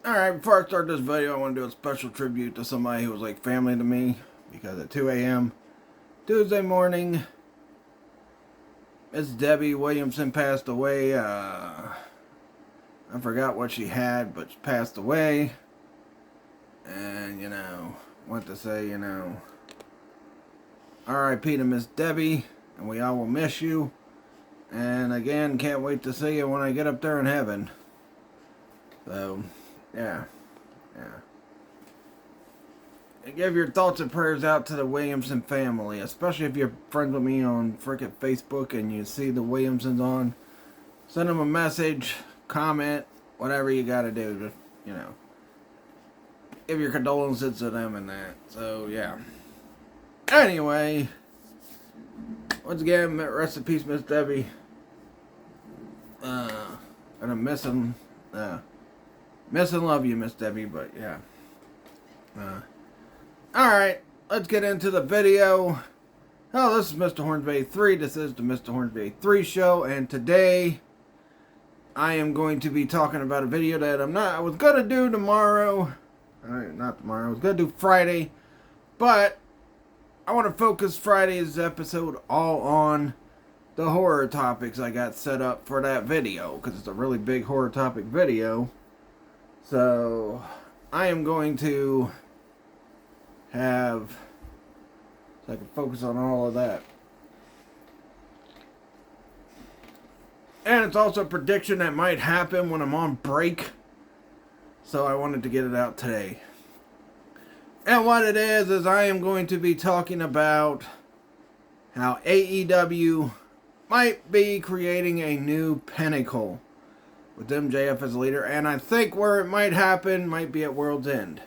Alright, before I start this video, I want to do a special tribute to somebody who was like family to me. Because at 2 a.m. Tuesday morning, Miss Debbie Williamson passed away. I forgot what she had, but she passed away. And, want to say, R.I.P. to Miss Debbie. And we all will miss you. And again, can't wait to see you when I get up there in heaven. So, yeah. And give your thoughts and prayers out to the Williamson family, especially if you're friends with me on frickin' Facebook and you see the Williamsons on. Send them a message, comment, whatever you gotta do. Just, give your condolences to them and that. So, yeah. Anyway, once again, rest in peace, Miss Debbie. Gonna miss him. Miss and love you, Miss Debbie, but yeah. Alright, let's get into the video. Oh, this is Mr. Hornsby 3. This is the Mr. Hornsby 3 show, and today I am going to be talking about a video that I was gonna do tomorrow. Not tomorrow, I was gonna do Friday, but I want to focus Friday's episode all on the horror topics I got set up for that video, because it's a really big horror topic video. So, I am going to have, so I can focus on all of that. And it's also a prediction that might happen when I'm on break. So I wanted to get it out today. And what it is I am going to be talking about how AEW might be creating a new pinnacle with MJF as leader, and I think where it might happen might be at World's End.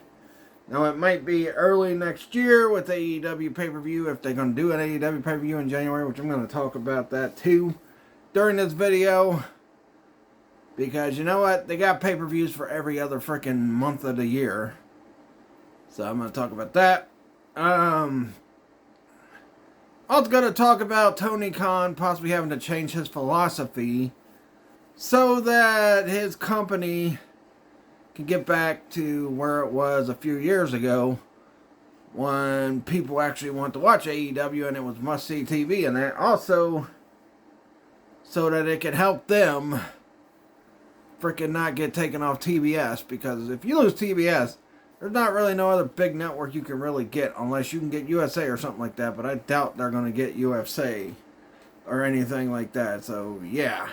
Now, it might be early next year with AEW pay-per-view, if they're going to do an AEW pay-per-view in January, which I'm going to talk about that too during this video. Because, you know what? They got pay-per-views for every other freaking month of the year. So, I'm going to talk about that. Also going to talk about Tony Khan possibly having to change his philosophy so that his company can get back to where it was a few years ago when people actually want to watch AEW and it was must-see TV, and that also so that it can help them freaking not get taken off TBS, because if you lose TBS, there's not really no other big network you can really get unless you can get USA or something like that, but I doubt they're going to get UFC or anything like that. So, yeah.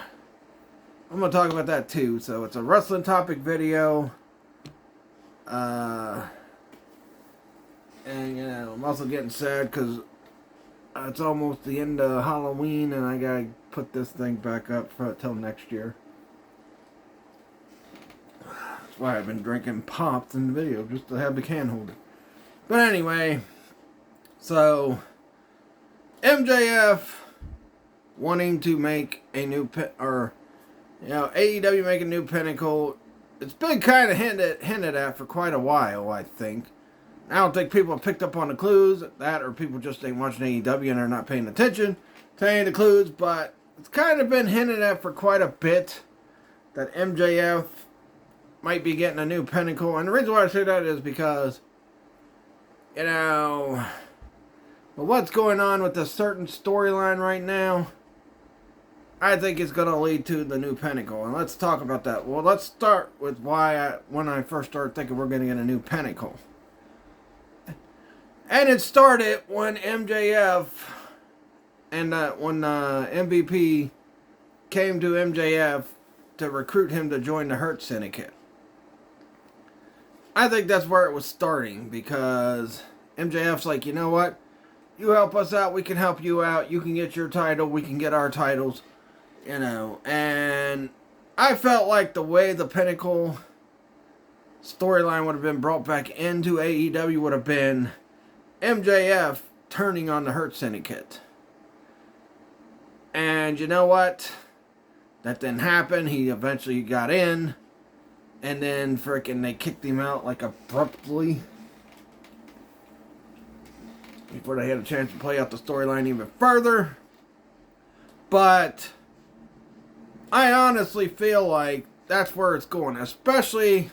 I'm going to talk about that too. So, it's a wrestling topic video. And, I'm also getting sad because it's almost the end of Halloween and I got to put this thing back up till next year. That's why I've been drinking pops in the video, just to have the can holder. But anyway, so MJF wanting to make a new AEW make a new pinnacle. It's been kind of hinted at for quite a while, I think. I don't think people have picked up on the clues, that or people just ain't watching AEW and they're not paying attention to any of the clues, but it's kind of been hinted at for quite a bit that MJF might be getting a new pinnacle. And the reason why I say that is because, what's going on with a certain storyline right now, I think it's going to lead to the new pinnacle. And let's talk about that. Well, let's start with when I first started thinking we're going to get a new pinnacle. And it started when MJF and when MVP came to MJF to recruit him to join the Hurt Syndicate. I think that's where it was starting, because MJF's like, you know what? You help us out, we can help you out. You can get your title, we can get our titles. And I felt like the way the Pinnacle storyline would have been brought back into AEW would have been MJF turning on the Hurt Syndicate. And you know what? That didn't happen. He eventually got in. And then frickin' they kicked him out like abruptly before they had a chance to play out the storyline even further. But I honestly feel like that's where it's going, especially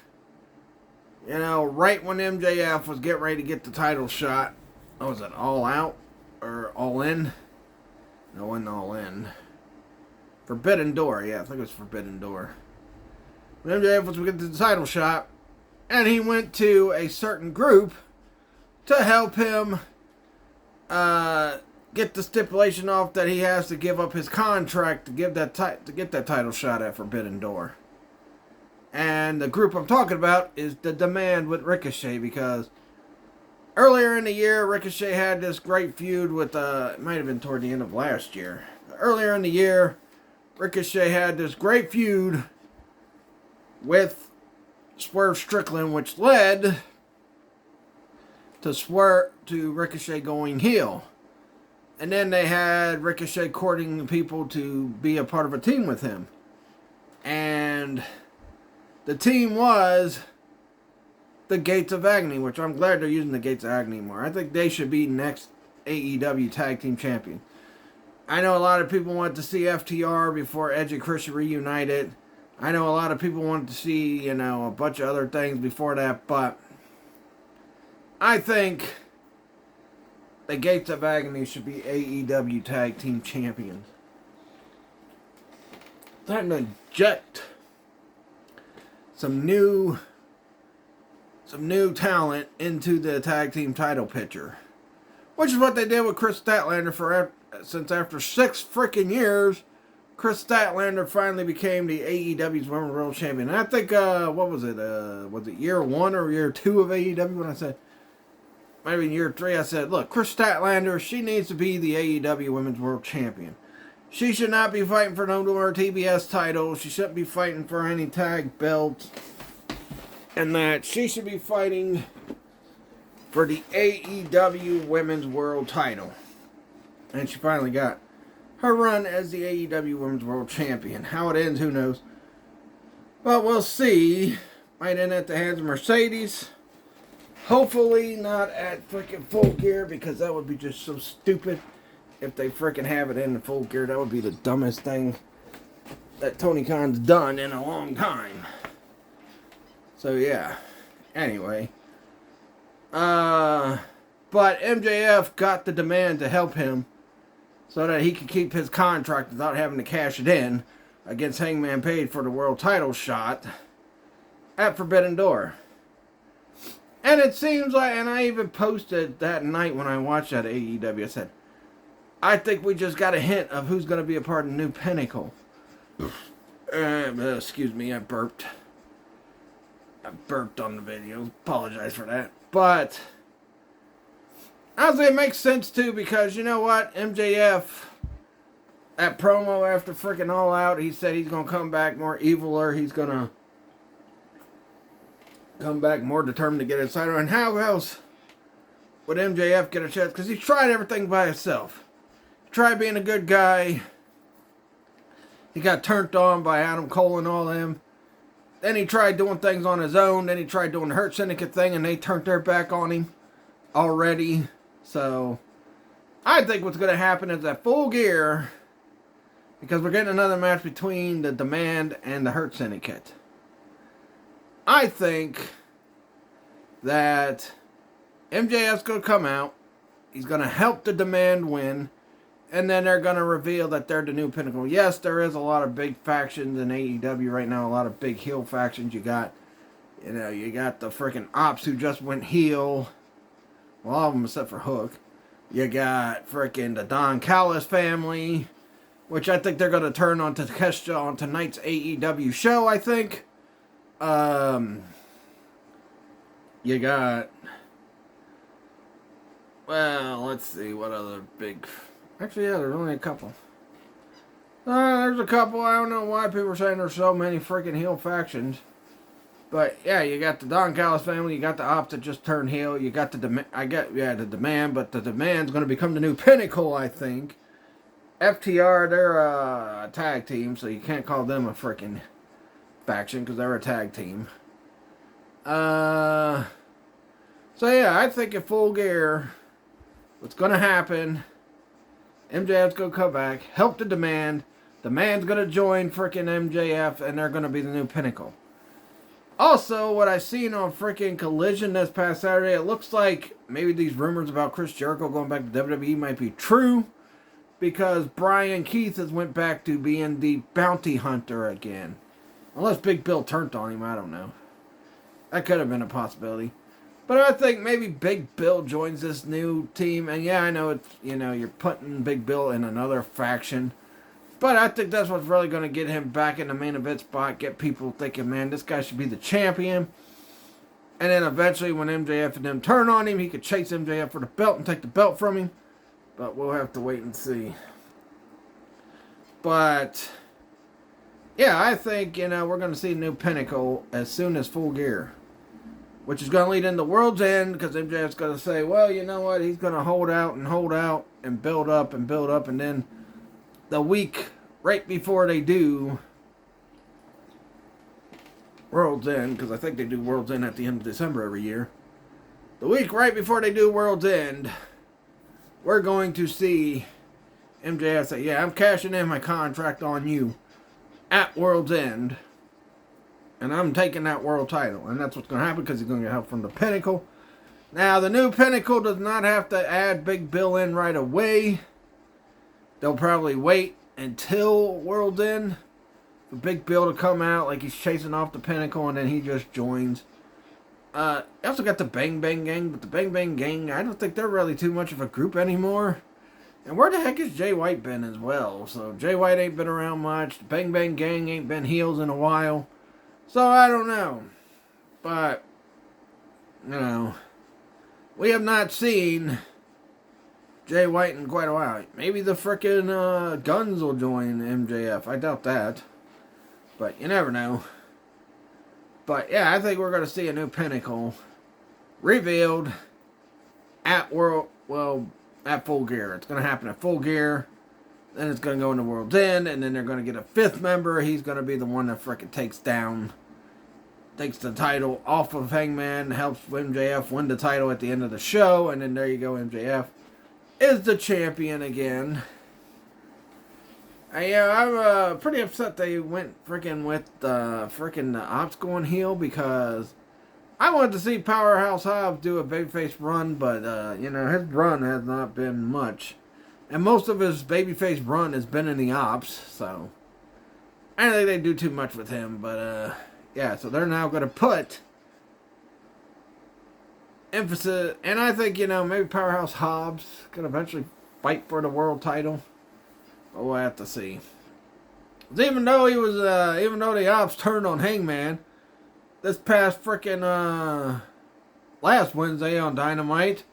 You know, right when MJF was getting ready to get the title shot, what was it, All Out? Or All In? No, it wasn't All In. Forbidden Door, yeah, I think it was Forbidden Door. When MJF was getting the title shot, and he went to a certain group to help him get the stipulation off that he has to give up his contract to get that title shot at Forbidden Door. And the group I'm talking about is the Demand with Ricochet, because earlier in the year, Ricochet had this great feud with, it might have been toward the end of last year. Earlier in the year, Ricochet had this great feud with Swerve Strickland, which led to Ricochet going heel. And then they had Ricochet courting people to be a part of a team with him. And the team was the Gates of Agony, which I'm glad they're using the Gates of Agony more. I think they should be next AEW Tag Team Champion. I know a lot of people want to see FTR before Edge and Christian reunited. I know a lot of people want to see, a bunch of other things before that, but I think the Gates of Agony should be AEW Tag Team Champions. Time to inject some new talent into the tag team title picture, which is what they did with Chris Statlander since after 6 freaking years, Chris Statlander finally became the AEW's Women's World Champion. And I think what was it year 1 or year 2 of AEW when I said, maybe in year 3, I said, look, Chris Statlander, she needs to be the AEW Women's World Champion. She should not be fighting for no more TBS titles. She shouldn't be fighting for any tag belts. And that she should be fighting for the AEW Women's World title. And she finally got her run as the AEW Women's World Champion. How it ends, who knows. But we'll see. Might end at the hands of Mercedes. Hopefully not at freaking Full Gear, because that would be just so stupid. If they freaking have it in the Full Gear, that would be the dumbest thing that Tony Khan's done in a long time. So yeah. Anyway. But MJF got the Demand to help him so that he could keep his contract without having to cash it in against Hangman Page for the world title shot at Forbidden Door. And it seems like, and I even posted that night when I watched that AEW, I said, I think we just got a hint of who's going to be a part of the new Pinnacle. Excuse me, I burped. I burped on the video. Apologize for that. But honestly, it makes sense too, because you know what? MJF, that promo after freaking All Out, he said he's going to come back more eviler. He's going to come back more determined to get his title. And how else would MJF get a chance? Because he's tried everything by himself. He tried being a good guy. He got turned on by Adam Cole and all them. Then he tried doing things on his own. Then he tried doing the Hurt Syndicate thing, and they turned their back on him already. So I think what's going to happen is that Full Gear, because we're getting another match between the Demand and the Hurt Syndicate. I think that MJF's going to come out. He's going to help the Demand win. And then they're going to reveal that they're the new Pinnacle. Yes, there is a lot of big factions in AEW right now. A lot of big heel factions. You got the freaking Ops who just went heel. Well, all of them except for Hook. You got freaking the Don Callis family, which I think they're going to turn on Takeshita on tonight's AEW show, I think. You got, well, let's see, what other big... Actually, yeah, there's only a couple. There's a couple. I don't know why people are saying there's so many freaking heel factions. But, yeah, you got the Don Callis family. You got the Ops that just turned heel. You got the Demand. But the Demand's going to become the new Pinnacle, I think. FTR, they're a tag team, so you can't call them a freaking faction because they're a tag team. So, yeah, I think at Full Gear, what's going to happen... MJF's going to come back, help the Demand. Demand's going to join freaking MJF, and they're going to be the new Pinnacle. Also, what I seen on freaking Collision this past Saturday, it looks like maybe these rumors about Chris Jericho going back to WWE might be true, because Brian Keith has went back to being the bounty hunter again. Unless Big Bill turned on him, I don't know. That could have been a possibility. But I think maybe Big Bill joins this new team. And yeah, I know it's, you're putting Big Bill in another faction. But I think that's what's really going to get him back in the main event spot. Get people thinking, man, this guy should be the champion. And then eventually when MJF and them turn on him, he could chase MJF for the belt and take the belt from him. But we'll have to wait and see. But yeah, I think, we're going to see a new Pinnacle as soon as Full Gear. Which is going to lead into World's End, because MJF's going to say, well, you know what, he's going to hold out and build up, and then the week right before they do World's End, because I think they do World's End at the end of December every year, the week right before they do World's End, we're going to see MJF say, yeah, I'm cashing in my contract on you at World's End. And I'm taking that world title. And that's what's going to happen because he's going to get help from the Pinnacle. Now, the new Pinnacle does not have to add Big Bill in right away. They'll probably wait until World's End for Big Bill to come out like he's chasing off the Pinnacle and then he just joins. You also got the Bang Bang Gang. But the Bang Bang Gang, I don't think they're really too much of a group anymore. And where the heck has Jay White been as well? So Jay White ain't been around much. The Bang Bang Gang ain't been heels in a while. So, I don't know. But, we have not seen Jay White in quite a while. Maybe the frickin' Guns will join MJF. I doubt that. But you never know. But, yeah, I think we're going to see a new Pinnacle revealed at Full Gear. It's going to happen at Full Gear. Then it's going to go into World's End. And then they're going to get a fifth member. He's going to be the one that frickin' takes the title off of Hangman, helps MJF win the title at the end of the show, and then there you go, MJF is the champion again. I'm pretty upset they went freaking with the Ops going heel, because I wanted to see Powerhouse Hobbs do a babyface run, but his run has not been much, and most of his babyface run has been in the Ops, so I don't think they do too much with him, but yeah, so they're now going to put emphasis, and I think, maybe Powerhouse Hobbs can eventually fight for the world title. But we'll have to see. Even though the Ops turned on Hangman this past freaking last Wednesday on Dynamite,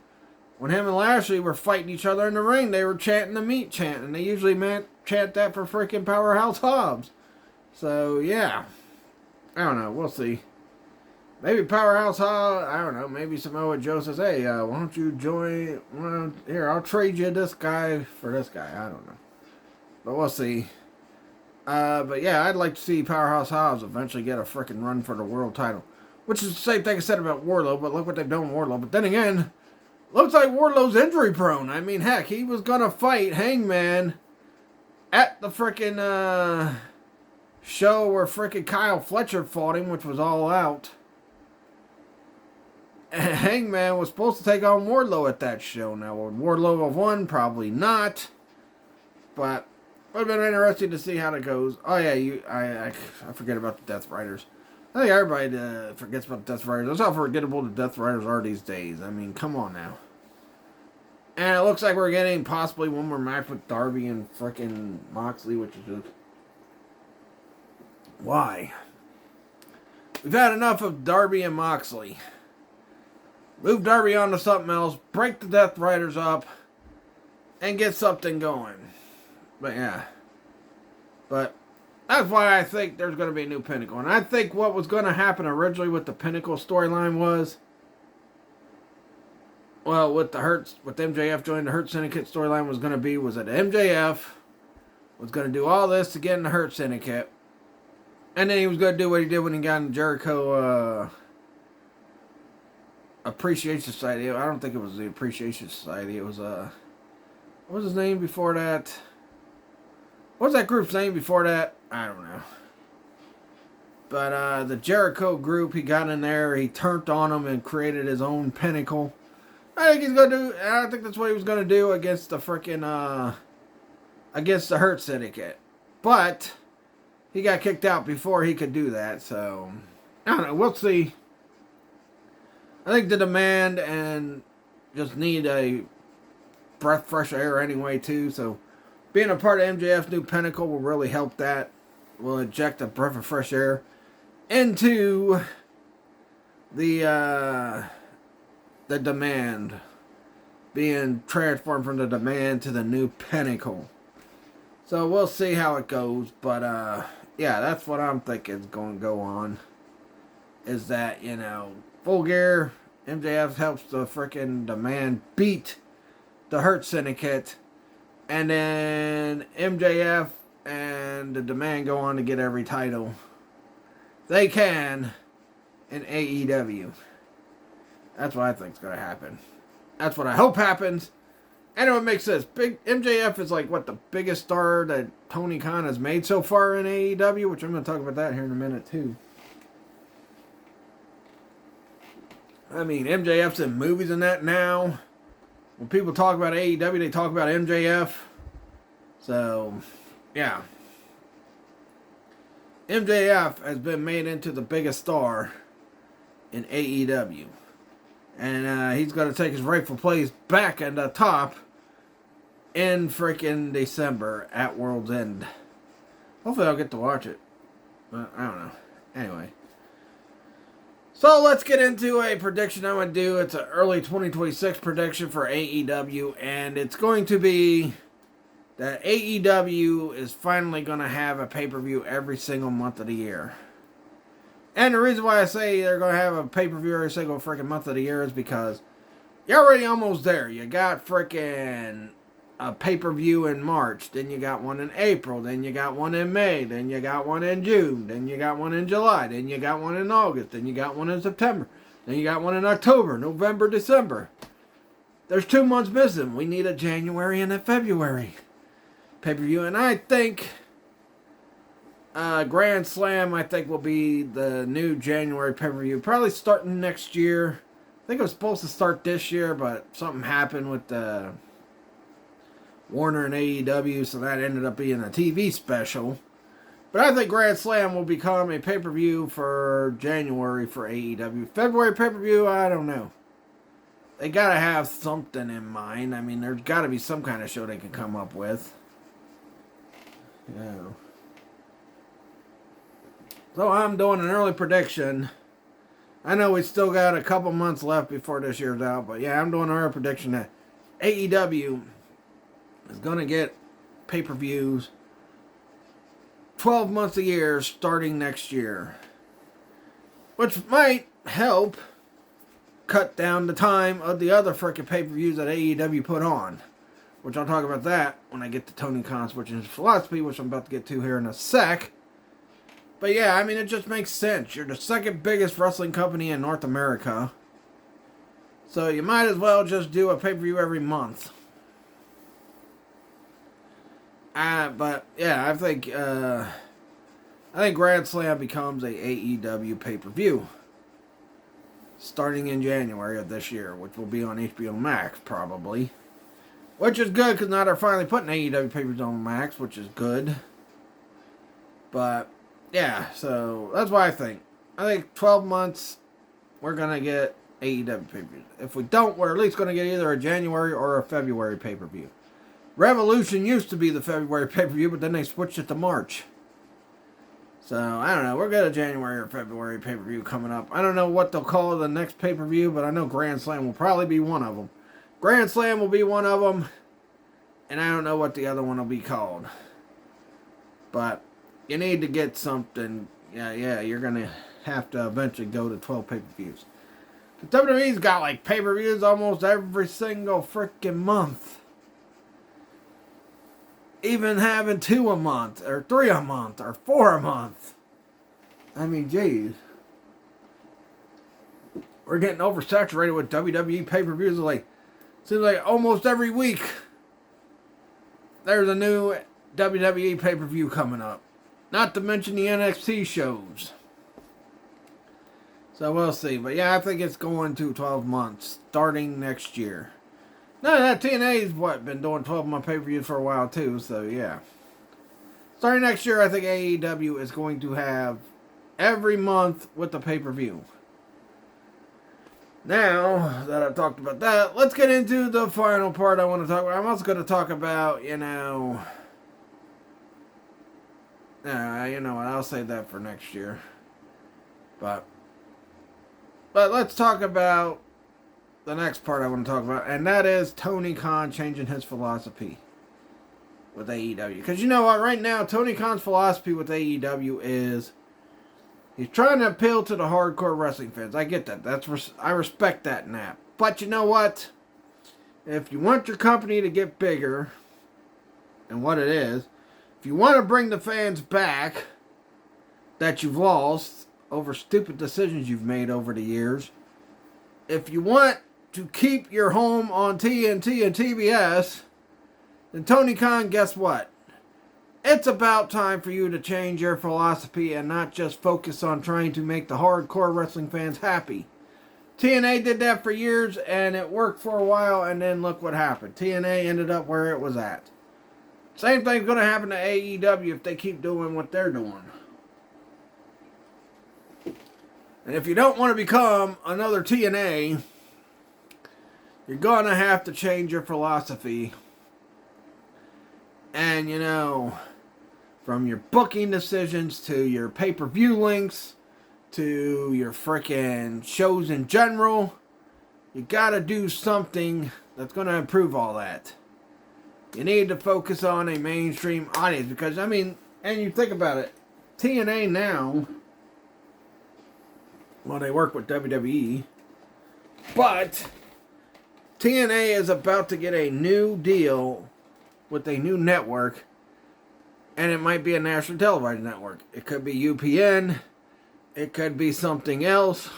when him and Lashley were fighting each other in the ring, they were chanting the meat chant, and they usually chant that for freaking Powerhouse Hobbs. So yeah. I don't know. We'll see. Maybe Powerhouse Hobbs, I don't know. Maybe Samoa Joe says, hey, why don't you join? Here, I'll trade you this guy for this guy. I don't know. But we'll see. But yeah, I'd like to see Powerhouse Hobbs eventually get a freaking run for the world title. Which is the same thing I said about Wardlow, but look what they've done with Wardlow. But then again, looks like Wardlow's injury prone. I mean, heck, he was going to fight Hangman at the freaking show where frickin' Kyle Fletcher fought him, which was All Out. And Hangman was supposed to take on Wardlow at that show. Now, would Wardlow have won? Probably not. But it would have been interesting to see how it goes. Oh yeah, I forget about the Death Riders. I think everybody forgets about the Death Riders. That's how forgettable the Death Riders are these days. I mean, come on now. And it looks like we're getting possibly one more match with Darby and frickin' Moxley, which is just... Why? We've had enough of Darby and Moxley. Move Darby on to something else. Break the Death Riders up. And get something going. But yeah. But that's why I think there's going to be a new Pinnacle. And I think what was going to happen originally with the Pinnacle storyline was... Well, with MJF joining the Hurt Syndicate storyline was that MJF was going to do all this to get in the Hurt Syndicate. And then he was going to do what he did when he got in Jericho Appreciation Society. I don't think it was the Appreciation Society. It was, what was his name before that? What was that group's name before that? I don't know. But the Jericho group, he got in there, he turned on them and created his own pinnacle. I think that's what he was gonna do against the freaking against the Hurt Syndicate. But he got kicked out before he could do that, so I don't know, we'll see. I think the demand and just need a breath fresh air anyway too, so being a part of MJF's new pinnacle will really help that. Will inject a breath of fresh air into the demand, being transformed from the demand to the new pinnacle. So we'll see how it goes, but yeah, that's what I'm thinking is going to go on. Is that, Full Gear, MJF helps the freaking demand beat the Hurt Syndicate, and then MJF and the demand go on to get every title they can in AEW. That's what I think is going to happen. That's what I hope happens. And it makes sense. Big MJF is like the biggest star that Tony Khan has made so far in AEW, which I'm going to talk about that here in a minute too. I mean, MJF's in movies and that now. When people talk about AEW, they talk about MJF. So, yeah. MJF has been made into the biggest star in AEW. And he's going to take his rightful place back at the top in freaking December at World's End. Hopefully I'll get to watch it. But I don't know. Anyway. So let's get into a prediction I'm going to do. It's an early 2026 prediction for AEW. And it's going to be that AEW is finally going to have a pay-per-view every single month of the year. And the reason why I say they're going to have a pay-per-view every single freaking month of the year is because you're already almost there. You got freaking a pay-per-view in March. Then you got one in April. Then you got one in May. Then you got one in June. Then you got one in July. Then you got one in August. Then you got one in September. Then you got one in October, November, December. There's 2 months missing. We need a January and a February pay-per-view. And I think Grand Slam, I think, will be the new January pay-per-view. Probably starting next year. I think it was supposed to start this year, but something happened with Warner and AEW, so that ended up being a TV special. But I think Grand Slam will become a pay-per-view for January for AEW. February pay-per-view, I don't know. They gotta have something in mind. I mean, there's gotta be some kind of show they can come up with. Yeah. So I'm doing an early prediction. I know we still got a couple months left before this year's out, but yeah, I'm doing an early prediction that AEW is going to get pay-per-views 12 months a year starting next year. Which might help cut down the time of the other freaking pay-per-views that AEW put on. Which I'll talk about that when I get to Tony Khan switching his philosophy, which I'm about to get to here in a sec. But yeah, I mean, it just makes sense. You're the second biggest wrestling company in North America. So you might as well just do a pay-per-view every month. But yeah, I think Grand Slam becomes a AEW pay-per-view starting in January of this year, which will be on HBO Max probably. Which is good because now they're finally putting AEW pay-per-views on Max, which is good. But yeah, so that's what I think. I think 12 months we're gonna get AEW pay-per-views. If we don't, we're at least gonna get either a January or a February pay-per-view. Revolution used to be the February pay-per-view, but then they switched it to March. So, I don't know. We'll get a January or February pay-per-view coming up. I don't know what they'll call the next pay-per-view, but I know Grand Slam will probably be one of them. Grand Slam will be one of them, and I don't know what the other one will be called. But you need to get something. Yeah, you're going to have to eventually go to 12 pay-per-views. The WWE's got like pay-per-views almost every single freaking month. Even having 2 a month, or 3 a month, or 4 a month. I mean, geez. We're getting oversaturated with WWE pay-per-views. Seems like almost every week there's a new WWE pay-per-view coming up. Not to mention the NXT shows. So we'll see. But yeah, I think it's going to 12 months starting next year. No, that TNA's been doing 12-month pay-per-views for a while too. So yeah. Starting next year, I think AEW is going to have every month with the pay-per-view. Now that I've talked about that, let's get into the final part I want to talk about. I'm also going to talk about, you know what, I'll save that for next year. But let's talk about the next part I want to talk about, and that is Tony Khan changing his philosophy with AEW. Because you know what, right now, Tony Khan's philosophy with AEW is he's trying to appeal to the hardcore wrestling fans. I get that. I respect that in that. But you know what? If you want your company to get bigger, and what it is, if you want to bring the fans back that you've lost over stupid decisions you've made over the years, if you want to keep your home on TNT and TBS, then Tony Khan, guess what? It's about time for you to change your philosophy and not just focus on trying to make the hardcore wrestling fans happy. TNA did that for years and it worked for a while, and then look what happened. TNA ended up where it was at. Same thing's going to happen to AEW if they keep doing what they're doing. And if you don't want to become another TNA, you're going to have to change your philosophy. And, you know, from your booking decisions to your pay-per-view links to your frickin' shows in general, you got to do something that's going to improve all that. You need to focus on a mainstream audience because, I mean, and you think about it, TNA now, well, they work with WWE, but TNA is about to get a new deal with a new network, and it might be a national television network. It could be UPN, it could be something else,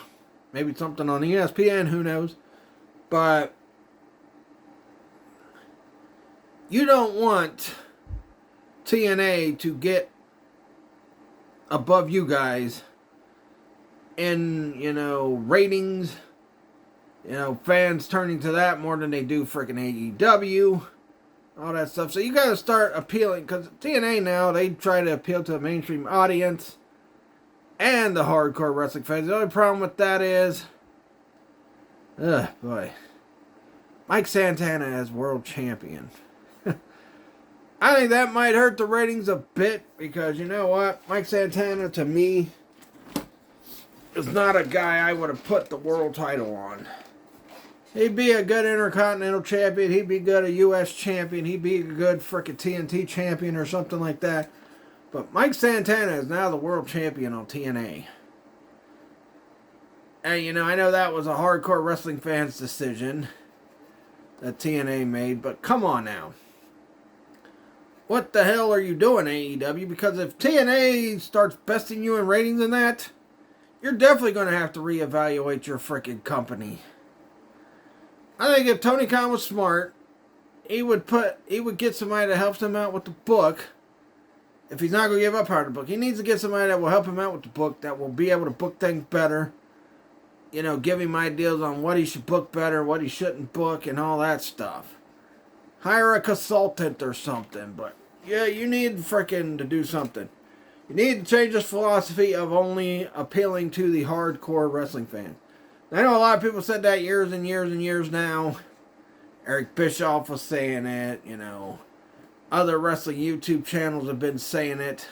maybe something on ESPN, who knows, but you don't want TNA to get above you guys in, you know, ratings, you know, fans turning to that more than they do freaking AEW, all that stuff. So you got to start appealing, because TNA now, they try to appeal to a mainstream audience and the hardcore wrestling fans. The only problem with that is, boy, Mike Santana as world champion. I think that might hurt the ratings a bit, because you know what? Mike Santana, to me, is not a guy I would have put the world title on. He'd be a good Intercontinental Champion. He'd be good a U.S. Champion. He'd be a good frickin' TNT Champion or something like that. But Mike Santana is now the world champion on TNA. And, you know, I know that was a hardcore wrestling fan's decision that TNA made, but come on now. What the hell are you doing, AEW? Because if TNA starts besting you in ratings and that, you're definitely going to have to reevaluate your frickin' company. I think if Tony Khan was smart, he would get somebody that helps him out with the book. If he's not going to give up part of the book, he needs to get somebody that will help him out with the book, that will be able to book things better. You know, give him ideas on what he should book better, what he shouldn't book, and all that stuff. Hire a consultant or something, but yeah, you need frickin' to do something. You need to change this philosophy of only appealing to the hardcore wrestling fan. I know a lot of people said that years and years and years now. Eric Bischoff was saying it, you know. Other wrestling YouTube channels have been saying it.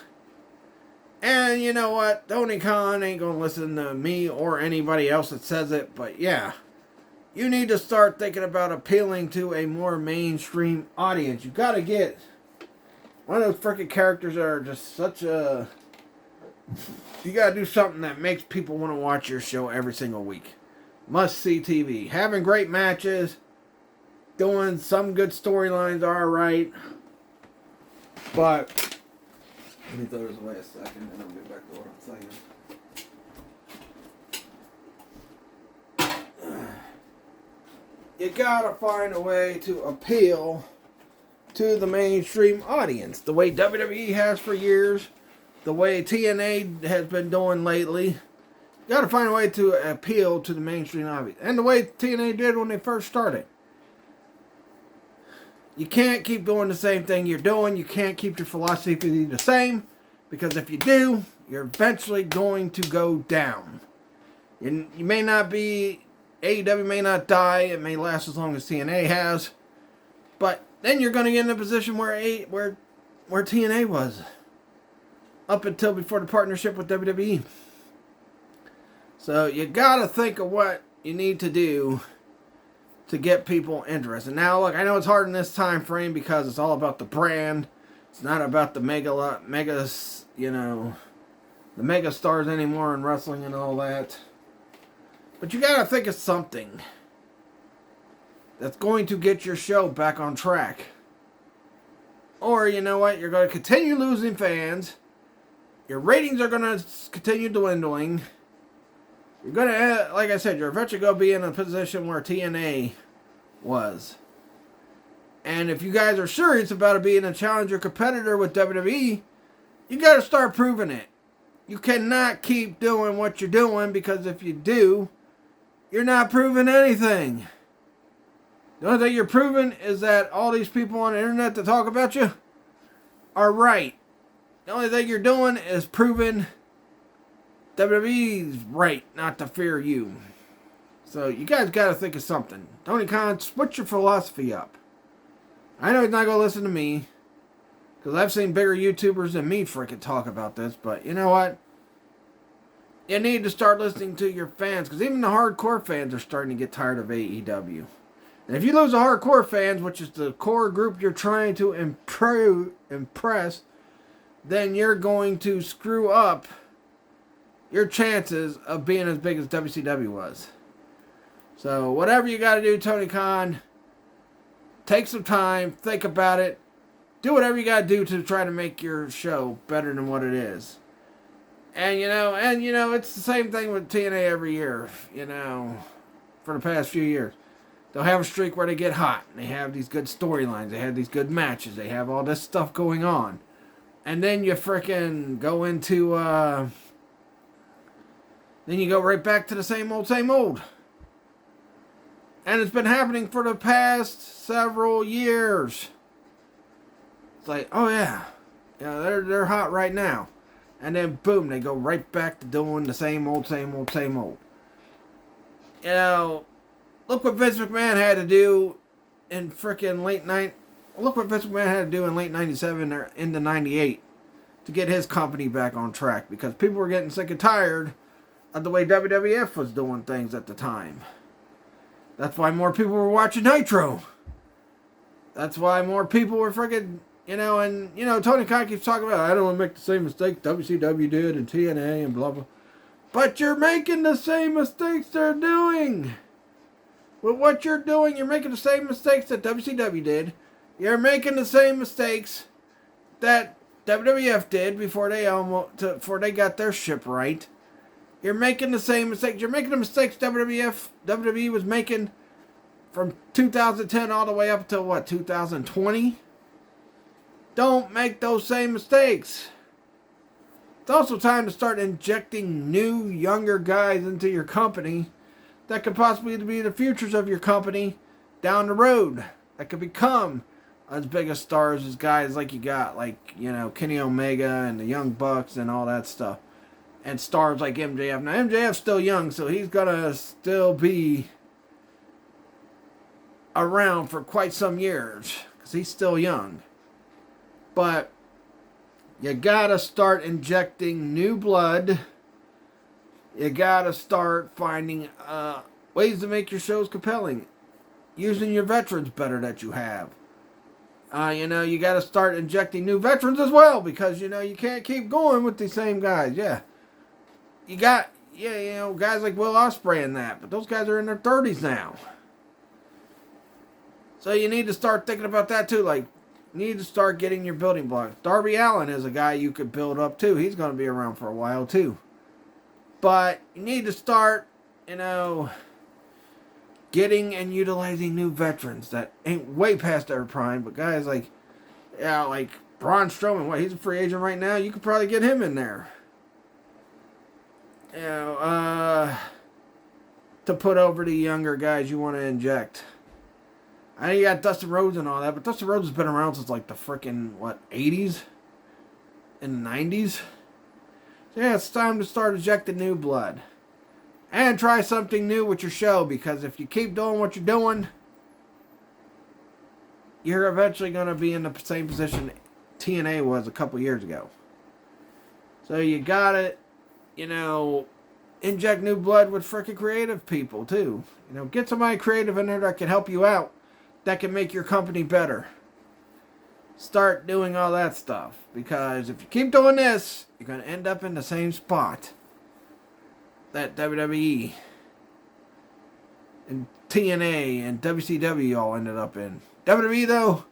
And you know what? Tony Khan ain't going to listen to me or anybody else that says it. But yeah, you need to start thinking about appealing to a more mainstream audience. You got to get one of those freaking characters that are just such a... You got to do something that makes people want to watch your show every single week. Must-see TV. Having great matches. Doing some good storylines are alright. But... Let me throw this away a second and I'll get back to what I'm saying. You gotta find a way to appeal to the mainstream audience. The way WWE has for years. The way TNA has been doing lately. You got to find a way to appeal to the mainstream audience. And the way TNA did when they first started. You can't keep doing the same thing you're doing. You can't keep your philosophy the same. Because if you do, you're eventually going to go down. You may not be... AEW may not die. It may last as long as TNA has. But then you're going to get in a position where TNA was. Up until before the partnership with WWE. So you got to think of what you need to do to get people interested. Now, look, I know it's hard in this time frame because it's all about the brand. It's not about the the mega stars anymore in wrestling and all that. But you got to think of something that's going to get your show back on track. Or, you know what? You're going to continue losing fans. Your ratings are going to continue dwindling. You're going to, like I said, you're eventually going to be in a position where TNA was. And if you guys are serious about being a challenger competitor with WWE, you got to start proving it. You cannot keep doing what you're doing, because if you do, you're not proving anything. The only thing you're proving is that all these people on the internet that talk about you are right. The only thing you're doing is proving WWE's right not to fear you. So you guys got to think of something. Tony Khan, switch your philosophy up. I know he's not going to listen to me, because I've seen bigger YouTubers than me freaking talk about this. But you know what? You need to start listening to your fans, because even the hardcore fans are starting to get tired of AEW. And if you lose the hardcore fans, which is the core group you're trying to impress, then you're going to screw up your chances of being as big as WCW was. So whatever you got to do, Tony Khan, take some time, think about it. Do whatever you got to do to try to make your show better than what it is. And you know, it's the same thing with TNA every year, for the past few years. They'll have a streak where they get hot. And they have these good storylines. They have these good matches. They have all this stuff going on. And then you frickin' go into, then you go right back to the same old, same old. And it's been happening for the past several years. It's like, oh yeah, they're hot right now. And then boom, they go right back to doing the same old, same old, same old. Look what Vince McMahon had to do in frickin' Look what Vince McMahon had to do in late 97 or into 98 to get his company back on track. Because people were getting sick and tired of the way WWF was doing things at the time. That's why more people were watching Nitro. That's why more people were frickin', Tony Khan keeps talking about, I don't want to make the same mistake WCW did and TNA and blah, blah. But you're making the same mistakes they're doing. With what you're doing, you're making the same mistakes that WCW did. You're making the same mistakes that WWF did before they got their ship right. You're making the same mistakes. You're making the mistakes WWE was making from 2010 all the way up to 2020? Don't make those same mistakes. It's also time to start injecting new, younger guys into your company that could possibly be the futures of your company down the road. That could become as big as stars as guys like you got, Kenny Omega and the Young Bucks and all that stuff. And stars like MJF. Now, MJF's still young, so he's going to still be around for quite some years, because he's still young. But you got to start injecting new blood. You got to start finding ways to make your shows compelling. Using your veterans better that you have. You got to start injecting new veterans as well, because, you can't keep going with the same guys. Yeah. You got, guys like Will Ospreay and that, but those guys are in their 30s now. So you need to start thinking about that too. You need to start getting your building blocks. Darby Allin is a guy you could build up too. He's going to be around for a while too. But you need to start, getting and utilizing new veterans that ain't way past their prime, but guys like Braun Strowman, he's a free agent right now. You could probably get him in there. you know, to put over the younger guys you want to inject. I know you got Dustin Rhodes and all that, but Dustin Rhodes has been around since like the freaking, 80s and 90s? So yeah, it's time to start injecting new blood. And try something new with your show, because if you keep doing what you're doing, you're eventually going to be in the same position TNA was a couple years ago. So you gotta, inject new blood with freaking creative people too. Get somebody creative in there that can help you out, that can make your company better. Start doing all that stuff, because if you keep doing this, you're going to end up in the same spot that WWE and TNA and WCW all ended up in. WWE, though,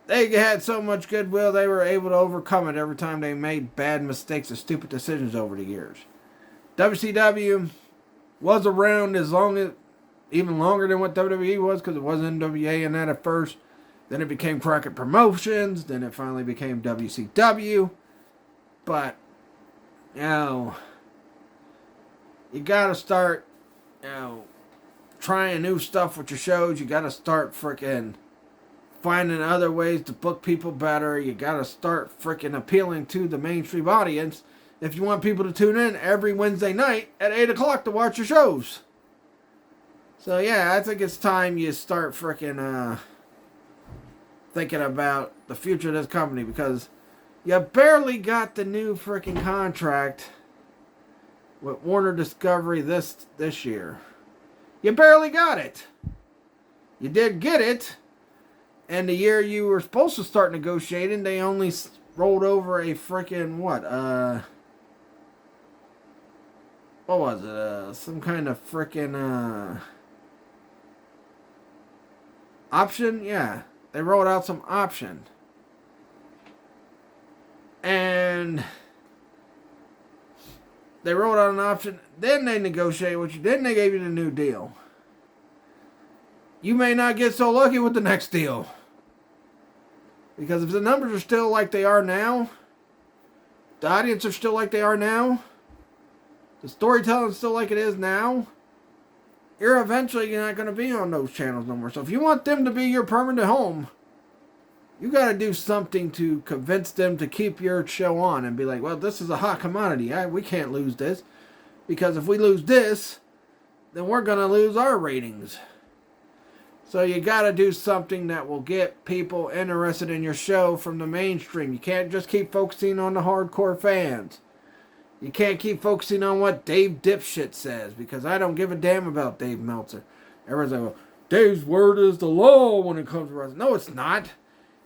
they had so much goodwill, they were able to overcome it every time they made bad mistakes and stupid decisions over the years. WCW was around even longer than what WWE was, because it was NWA and that at first. Then it became Crockett Promotions. Then it finally became WCW. But, you gotta start, trying new stuff with your shows. You gotta start freaking finding other ways to book people better. You gotta start freaking appealing to the mainstream audience if you want people to tune in every Wednesday night at 8 o'clock to watch your shows. So, yeah, I think it's time you start freaking, thinking about the future of this company, because you barely got the new freaking contract with Warner Discovery this year. You barely got it. You did get it, and the year you were supposed to start negotiating, they only rolled over a freaking what was it? Some kind of freaking option? Yeah. They rolled out some option. And they rolled out an option. Then they negotiated with you. Then they gave you the new deal. You may not get so lucky with the next deal. Because if the numbers are still like they are now, the audience are still like they are now, the storytelling is still like it is now, you're eventually not going to be on those channels no more. So if you want them to be your permanent home, you got to do something to convince them to keep your show on and be like, well, this is a hot commodity. We can't lose this. Because if we lose this, then we're going to lose our ratings. So you got to do something that will get people interested in your show from the mainstream. You can't just keep focusing on the hardcore fans. You can't keep focusing on what Dave Dipshit says, because I don't give a damn about Dave Meltzer. Everyone's like, well, Dave's word is the law when it comes to wrestling. No, it's not.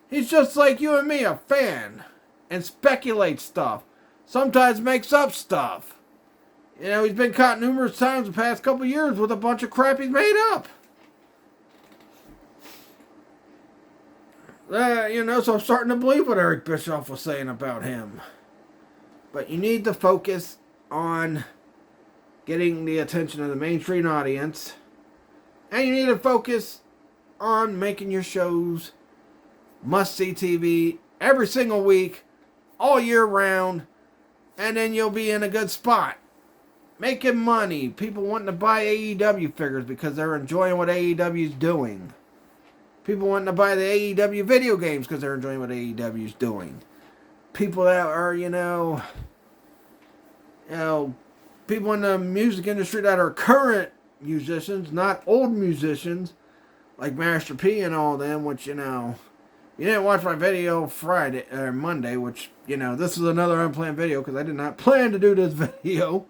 He's just like you and me, a fan, and speculates stuff. Sometimes makes up stuff. He's been caught numerous times the past couple years with a bunch of crap he's made up. So I'm starting to believe what Eric Bischoff was saying about him. But you need to focus on getting the attention of the mainstream audience. And you need to focus on making your shows must-see TV every single week, all year round. And then you'll be in a good spot. Making money. People wanting to buy AEW figures because they're enjoying what AEW is doing. People wanting to buy the AEW video games because they're enjoying what AEW is doing. People that are, people in the music industry that are current musicians, not old musicians, like Master P and all them, which, you didn't watch my video Friday or Monday, which, this is another unplanned video because I did not plan to do this video.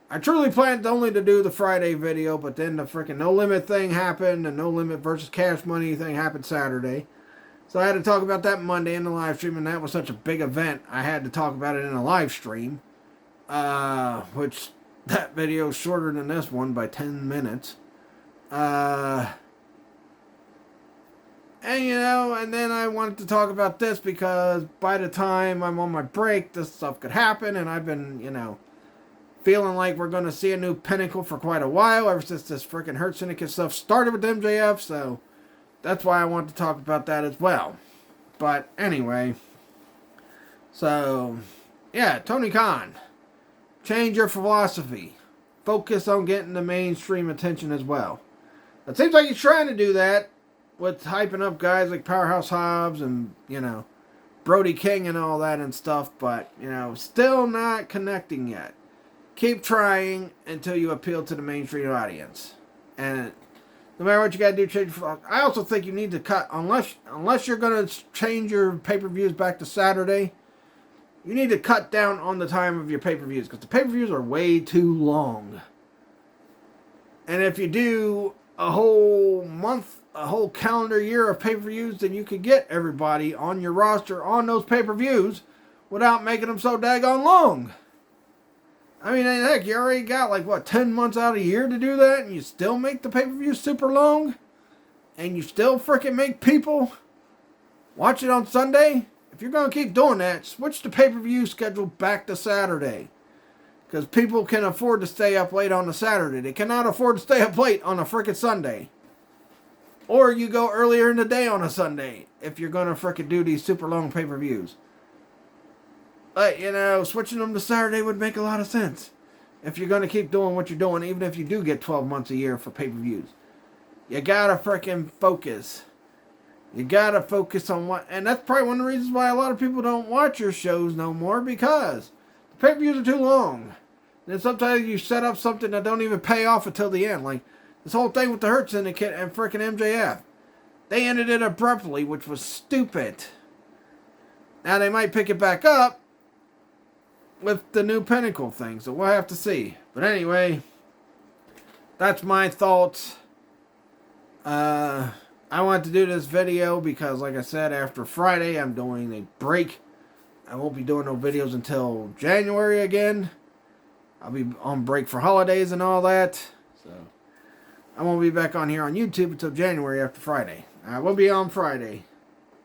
I truly planned only to do the Friday video, but then the freaking No Limit thing happened, and No Limit versus Cash Money thing happened Saturday. So I had to talk about that Monday in the live stream, and that was such a big event, I had to talk about it in a live stream. Which, that video is shorter than this one by 10 minutes. And then I wanted to talk about this because by the time I'm on my break, this stuff could happen, and I've been, feeling like we're going to see a new Pinnacle for quite a while, ever since this freaking Hurt Syndicate stuff started with MJF, so that's why I want to talk about that as well. But anyway, so, yeah, Tony Khan. Change your philosophy. Focus on getting the mainstream attention as well. It seems like he's trying to do that with hyping up guys like Powerhouse Hobbs and, Brody King and all that and stuff, but, still not connecting yet. Keep trying until you appeal to the mainstream audience. And no matter what you got to do, change. I also think you need to cut, unless you're going to change your pay-per-views back to Saturday, you need to cut down on the time of your pay-per-views, because the pay-per-views are way too long. And if you do a whole month, a whole calendar year of pay-per-views, then you could get everybody on your roster on those pay-per-views without making them so daggone long. I mean, heck, you already got 10 months out of a year to do that, and you still make the pay-per-view super long? And you still freaking make people watch it on Sunday? If you're going to keep doing that, switch the pay-per-view schedule back to Saturday. Because people can afford to stay up late on a Saturday. They cannot afford to stay up late on a freaking Sunday. Or you go earlier in the day on a Sunday if you're going to freaking do these super long pay-per-views. But, switching them to Saturday would make a lot of sense. If you're going to keep doing what you're doing, even if you do get 12 months a year for pay-per-views. You got to freaking focus. You got to focus on what... And that's probably one of the reasons why a lot of people don't watch your shows no more, because the pay-per-views are too long. And sometimes you set up something that don't even pay off until the end. Like this whole thing with the Hurt Syndicate and freaking MJF. They ended it abruptly, which was stupid. Now they might pick it back up with the new Pinnacle thing, so we'll have to see. But anyway, that's my thoughts. I wanted to do this video because, like I said, after Friday I'm doing a break. I won't be doing no videos until January again. I'll be on break for holidays and all that. So I won't be back on here on YouTube until January after Friday. I will be on Friday.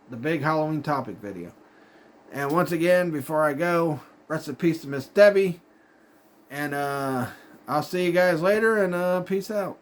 The big Halloween topic video. And once again, before I go, rest in peace to Miss Debbie. And I'll see you guys later, and peace out.